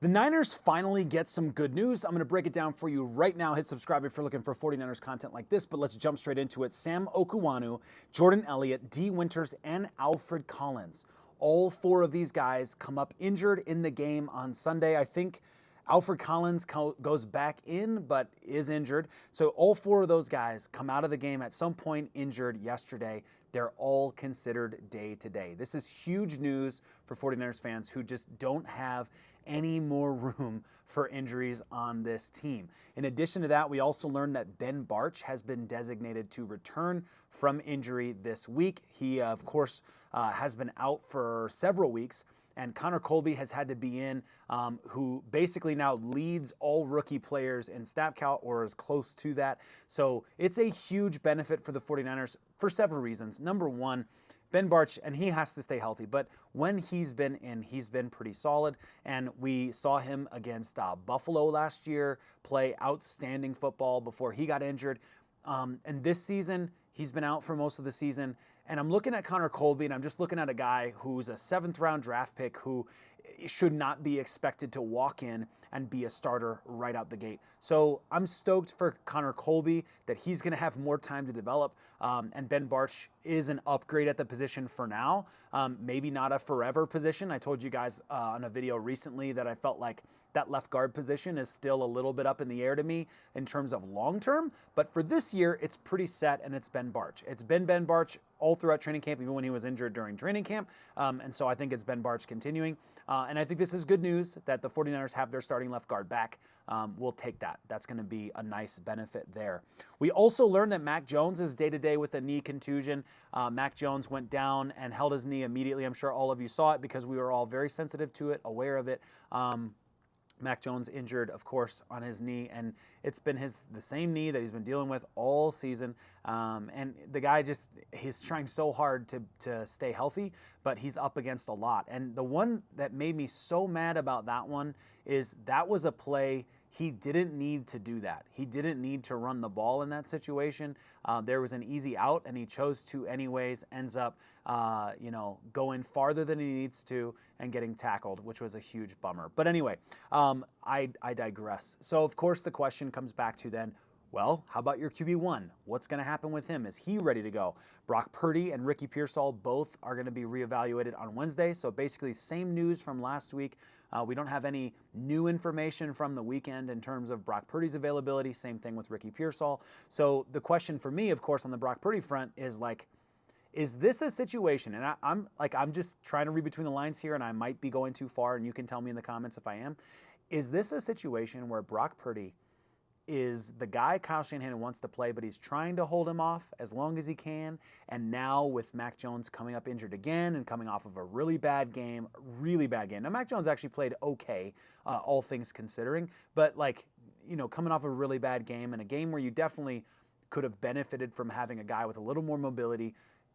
The Niners finally get some good news. I'm going to break it down for you right now. Hit subscribe if you're looking for 49ers content like this, but let's jump straight into it. Sam Okuwanu, Jordan Elliott, D. Winters, and Alfred Collins. All four of these guys come up injured in the game on Sunday. I think Alfred Collins goes back in, but is injured. So all four of those guys come out of the game at some point injured yesterday. They're all considered day-to-day. This is huge news for 49ers fans who just don't have any more room for injuries on this team. In addition to that, we also learned that Ben Bartch has been designated to return from injury this week. He, of course, has been out for several weeks. And Connor Colby has had to be in, who basically now leads all rookie players in snap count or is close to that. So it's a huge benefit for the 49ers for several reasons. Number one, Ben Bartch, and he has to stay healthy, but when he's been in, he's been pretty solid. And we saw him against Buffalo last year play outstanding football before he got injured. And this season, he's been out for most of the season. And I'm looking at Connor Colby, and I'm just looking at a guy who's a 7th-round draft pick who should not be expected to walk in and be a starter right out the gate. So I'm stoked for Connor Colby that he's going to have more time to develop. And Ben Bartch is an upgrade at the position for now. Maybe not a forever position. I told you guys on a video recently that I felt like that left guard position is still a little bit up in the air to me in terms of long term. But for this year, it's pretty set, and it's Ben Bartch. It's been Ben Bartch all throughout training camp, even when he was injured during training camp. And so I think it's Ben Bartch continuing. And I think this is good news that the 49ers have their starting left guard back. We'll take that. That's going to be a nice benefit there. We also learned that Mac Jones is day-to-day with a knee contusion. Mac Jones went down and held his knee immediately. I'm sure all of you saw it because we were all very sensitive to it, aware of it. Mac Jones injured, of course, on his knee, and it's been the same knee that he's been dealing with all season. And the guy he's trying so hard to stay healthy, but he's up against a lot. And the one that made me so mad about that one is that was a play he didn't need to do that. He didn't need to run the ball in that situation. There was an easy out, and he chose to anyways, ends up going farther than he needs to and getting tackled, which was a huge bummer. But anyway, I digress. So, of course, the question comes back to then, well, how about your QB1? What's going to happen with him? Is he ready to go? Brock Purdy and Ricky Pearsall both are going to be reevaluated on Wednesday. So basically, same news from last week. We don't have any new information from the weekend in terms of Brock Purdy's availability. Same thing with Ricky Pearsall. So the question for me, of course, on the Brock Purdy front is like, is this a situation? And I'm just trying to read between the lines here, and I might be going too far, and you can tell me in the comments if I am. Is this a situation where Brock Purdy is the guy Kyle Shanahan wants to play, but he's trying to hold him off as long as he can? And now with Mac Jones coming up injured again and coming off of a really bad game. Now, Mac Jones actually played okay, all things considering, but coming off a really bad game and a game where you definitely could have benefited from having a guy with a little more mobility.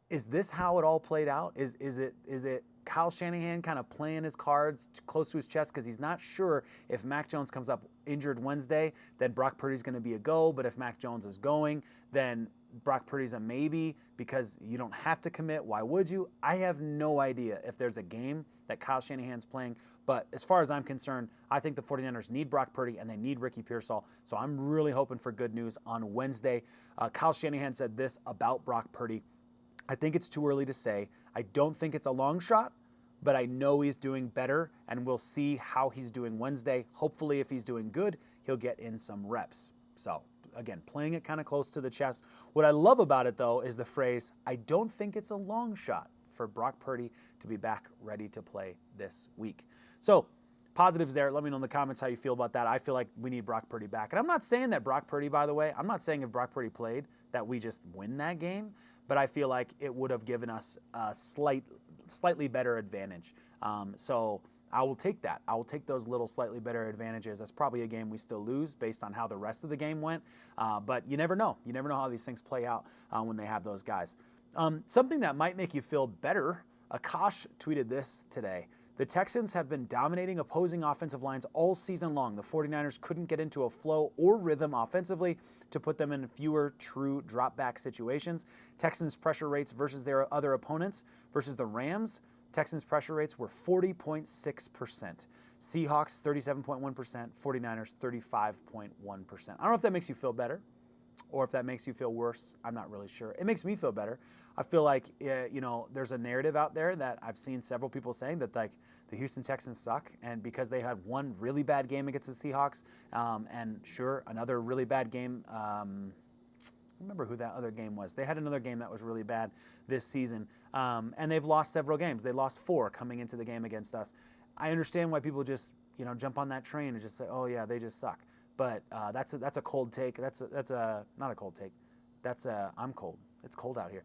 Is this how it all played out? Is it Kyle Shanahan kind of playing his cards close to his chest because he's not sure if Mac Jones comes up injured Wednesday, then Brock Purdy's going to be a go, but if Mac Jones is going, then Brock Purdy's a maybe because you don't have to commit. Why would you? I have no idea if there's a game that Kyle Shanahan's playing, but as far as I'm concerned, I think the 49ers need Brock Purdy and they need Ricky Pearsall, so I'm really hoping for good news on Wednesday. Kyle Shanahan said this about Brock Purdy: I think it's too early to say. I don't think it's a long shot, but I know he's doing better, and we'll see how he's doing Wednesday. Hopefully, if he's doing good, he'll get in some reps. So, again, playing it kind of close to the chest. What I love about it, though, is the phrase, I don't think it's a long shot for Brock Purdy to be back ready to play this week. So, positives there. Let me know in the comments how you feel about that. I feel like we need Brock Purdy back. And I'm not saying that Brock Purdy, by the way, I'm not saying if Brock Purdy played that we just win that game, but I feel like it would have given us a slightly better advantage. So I will take that. I will take those little slightly better advantages. That's probably a game we still lose based on how the rest of the game went. But you never know. You never know how these things play out when they have those guys. Something that might make you feel better, Akash tweeted this today. The Texans have been dominating opposing offensive lines all season long. The 49ers couldn't get into a flow or rhythm offensively to put them in fewer true drop-back situations. Texans' pressure rates versus their other opponents versus the Rams. Texans pressure rates were 40.6%. Seahawks 37.1%, 49ers 35.1%. I don't know if that makes you feel better or if that makes you feel worse. I'm not really sure. It makes me feel better. I feel like, there's a narrative out there that I've seen several people saying that like the Houston Texans suck, and because they had one really bad game against the Seahawks, and sure, another really bad game. I don't remember who that other game was. They had another game that was really bad this season, and they've lost several games. They lost 4 coming into the game against us. I understand why people just jump on that train and just say, oh yeah, they just suck. But that's a cold take. That's not a cold take. I'm cold. It's cold out here.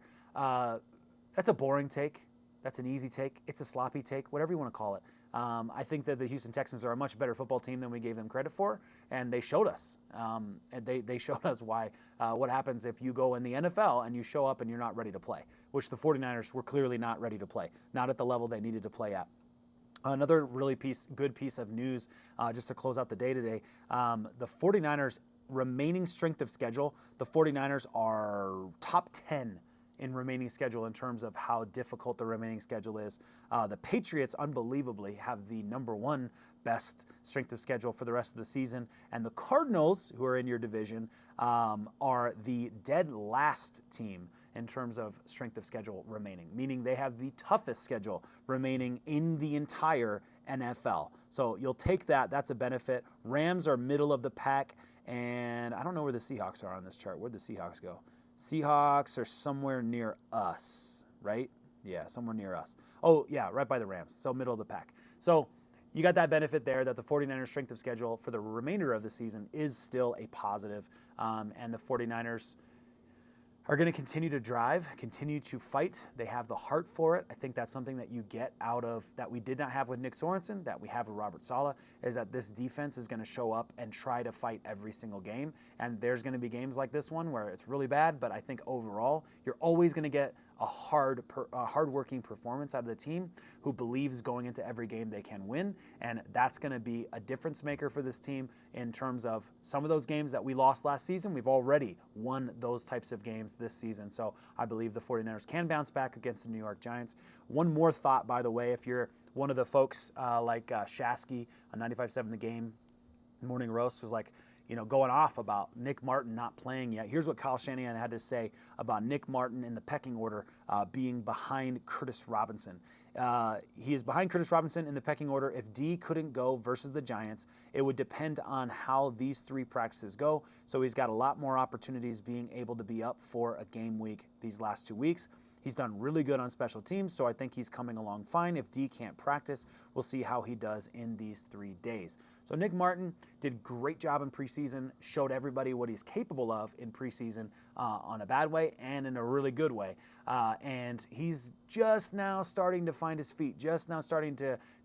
That's a boring take. That's an easy take. It's a sloppy take, whatever you want to call it. I think that the Houston Texans are a much better football team than we gave them credit for, and they showed us. And they showed us why what happens if you go in the NFL and you show up and you're not ready to play, which the 49ers were clearly not ready to play, not at the level they needed to play at. Another really good piece of news, just to close out the day today, the 49ers remaining strength of schedule, the 49ers are top 10 in remaining schedule in terms of how difficult the remaining schedule is. The Patriots, unbelievably, have the #1 best strength of schedule for the rest of the season. And the Cardinals, who are in your division, are the dead last team in terms of strength of schedule remaining, meaning they have the toughest schedule remaining in the entire NFL. So you'll take that. That's a benefit. Rams are middle of the pack, and I don't know where the Seahawks are on this chart. Where'd the Seahawks go? Seahawks are somewhere near us, right? Yeah, somewhere near us. Oh, yeah, right by the Rams, so middle of the pack. So you got that benefit there that the 49ers strength of schedule for the remainder of the season is still a positive, and the 49ers are going to continue to drive, continue to fight. They have the heart for it. I think that's something that you get out of that we did not have with Nick Sorensen, that we have with Robert Saleh, is that this defense is going to show up and try to fight every single game. And there's going to be games like this one where it's really bad, but I think overall you're always going to get a hard-working performance out of the team who believes going into every game they can win, and that's going to be a difference maker for this team in terms of some of those games that we lost last season. We've already won those types of games this season, so I believe the 49ers can bounce back against the New York Giants. One more thought, by the way, if you're one of the folks like Shasky on 95.7 The Game, Morning Roast was like, going off about Nick Martin not playing yet. Here's what Kyle Shanahan had to say about Nick Martin in the pecking order being behind Curtis Robinson. He is behind Curtis Robinson in the pecking order. If D couldn't go versus the Giants, it would depend on how these 3 practices go. So he's got a lot more opportunities being able to be up for a game week these last 2 weeks. He's done really good on special teams, so I think he's coming along fine. If D can't practice, we'll see how he does in these 3 days. So Nick Martin did a great job in preseason, showed everybody what he's capable of in preseason on a bad way and in a really good way. And he's just now starting to find his feet, just now starting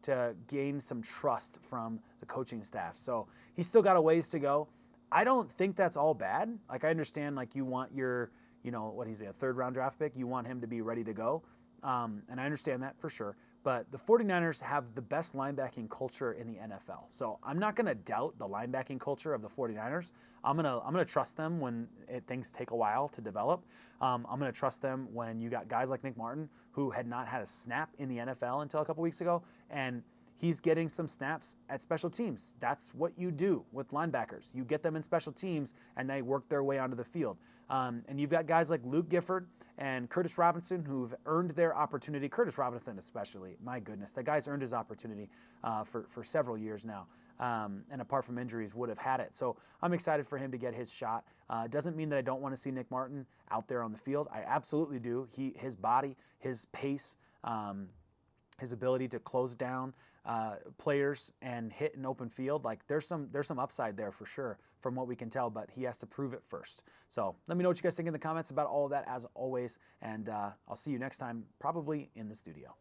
to gain some trust from the coaching staff. So he's still got a ways to go. I don't think that's all bad. Like, I understand, like, you want your, what he's a 3rd-round draft pick. You want him to be ready to go. And I understand that for sure. But the 49ers have the best linebacking culture in the NFL. So I'm not going to doubt the linebacking culture of the 49ers. I'm gonna trust them when things take a while to develop. I'm going to trust them when you got guys like Nick Martin, who had not had a snap in the NFL until a couple weeks ago, and he's getting some snaps at special teams. That's what you do with linebackers. You get them in special teams, and they work their way onto the field. And you've got guys like Luke Gifford and Curtis Robinson who've earned their opportunity. Curtis Robinson especially. My goodness, that guy's earned his opportunity for several years now. And apart from injuries, would have had it. So I'm excited for him to get his shot. It doesn't mean that I don't want to see Nick Martin out there on the field. I absolutely do. His body, his pace, his ability to close down players and hit an open field, like there's some upside there for sure from what we can tell, but he has to prove it first. So let me know what you guys think in the comments about all of that as always, and I'll see you next time, probably in the studio.